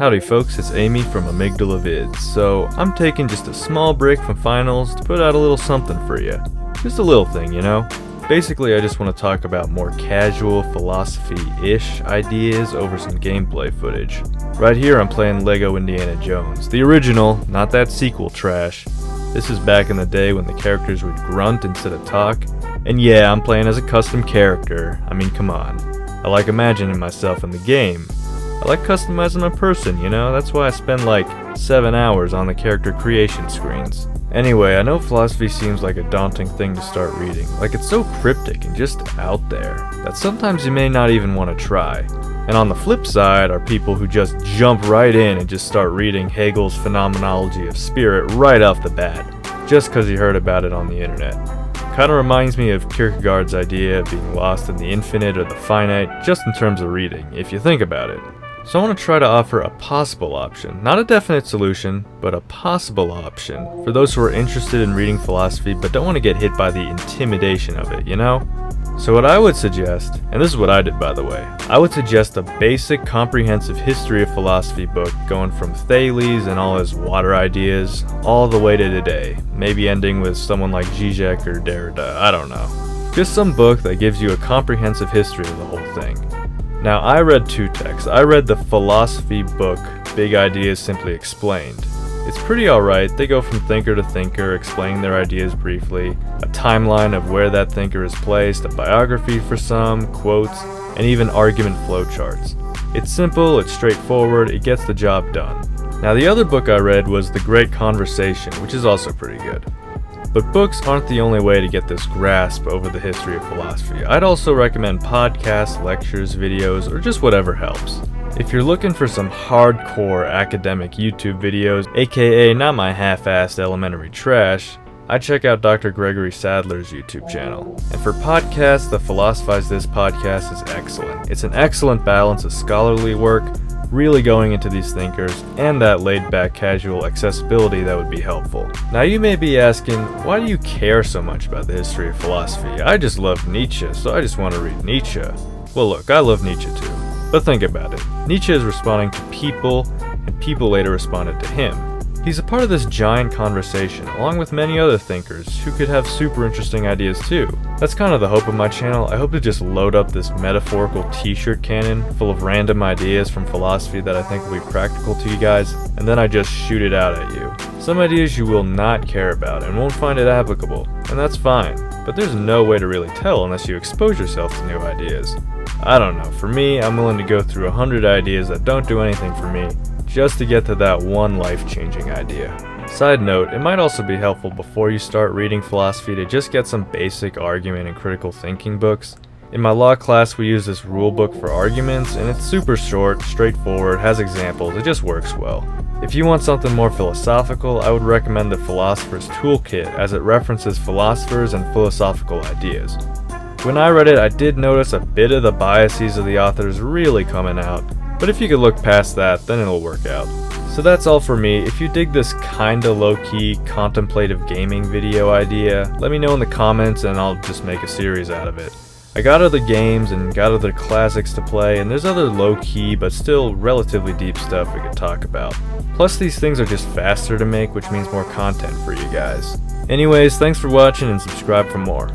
Howdy folks, it's Amy from Amygdala Vids. So I'm taking just a small break from finals to put out a little something for you. Just a little thing, you know? Basically, I just want to talk about more casual philosophy-ish ideas over some gameplay footage. Right here I'm playing Lego Indiana Jones. The original, not that sequel trash. This is back in the day when the characters would grunt instead of talk. And yeah, I'm playing as a custom character. I mean, come on. I like imagining myself in the game. I like customizing my person, you know? That's why I spend like 7 hours on the character creation screens. Anyway, I know philosophy seems like a daunting thing to start reading. Like, it's so cryptic and just out there that sometimes you may not even want to try. And on the flip side are people who just jump right in and just start reading Hegel's Phenomenology of Spirit right off the bat, just because you heard about it on the internet. Kinda reminds me of Kierkegaard's idea of being lost in the infinite or the finite, just in terms of reading, if you think about it. So I want to try to offer a possible option, not a definite solution, but a possible option for those who are interested in reading philosophy but don't want to get hit by the intimidation of it, you know? So what I would suggest, and this is what I did by the way, I would suggest a basic comprehensive history of philosophy book going from Thales and all his water ideas all the way to today, maybe ending with someone like Zizek or Derrida, I don't know. Just some book that gives you a comprehensive history of the whole thing. Now, I read two texts. I read the philosophy book, Big Ideas Simply Explained. It's pretty alright. They go from thinker to thinker, explaining their ideas briefly, a timeline of where that thinker is placed, a biography for some, quotes, and even argument flowcharts. It's simple, it's straightforward, it gets the job done. Now, the other book I read was The Great Conversation, which is also pretty good. But books aren't the only way to get this grasp over the history of philosophy. I'd also recommend podcasts, lectures, videos, or just whatever helps. If you're looking for some hardcore academic YouTube videos, aka not my half-assed elementary trash, I'd check out Dr. Gregory Sadler's YouTube channel. And for podcasts, the Philosophize This podcast is excellent. It's an excellent balance of scholarly work, really going into these thinkers, and that laid-back casual accessibility that would be helpful. Now you may be asking, why do you care so much about the history of philosophy? I just love Nietzsche, so I just want to read Nietzsche. Well look, I love Nietzsche too. But think about it. Nietzsche is responding to people, and people later responded to him. He's a part of this giant conversation, along with many other thinkers who could have super interesting ideas too. That's kind of the hope of my channel. I hope to just load up this metaphorical t-shirt cannon full of random ideas from philosophy that I think will be practical to you guys, and then I just shoot it out at you. Some ideas you will not care about and won't find it applicable, and that's fine. But there's no way to really tell unless you expose yourself to new ideas. I don't know, for me, I'm willing to go through 100 ideas that don't do anything for me, just to get to that one life-changing idea. Side note, it might also be helpful before you start reading philosophy to just get some basic argument and critical thinking books. In my law class we use this rule book for arguments, and it's super short, straightforward, has examples, it just works well. If you want something more philosophical, I would recommend the Philosopher's Toolkit, as it references philosophers and philosophical ideas. When I read it, I did notice a bit of the biases of the authors really coming out, but if you could look past that, then it'll work out. So that's all for me. If you dig this kinda low-key contemplative gaming video idea, let me know in the comments and I'll just make a series out of it. I got other games and got other classics to play, and there's other low-key but still relatively deep stuff we could talk about. Plus these things are just faster to make, which means more content for you guys. Anyways, thanks for watching and subscribe for more.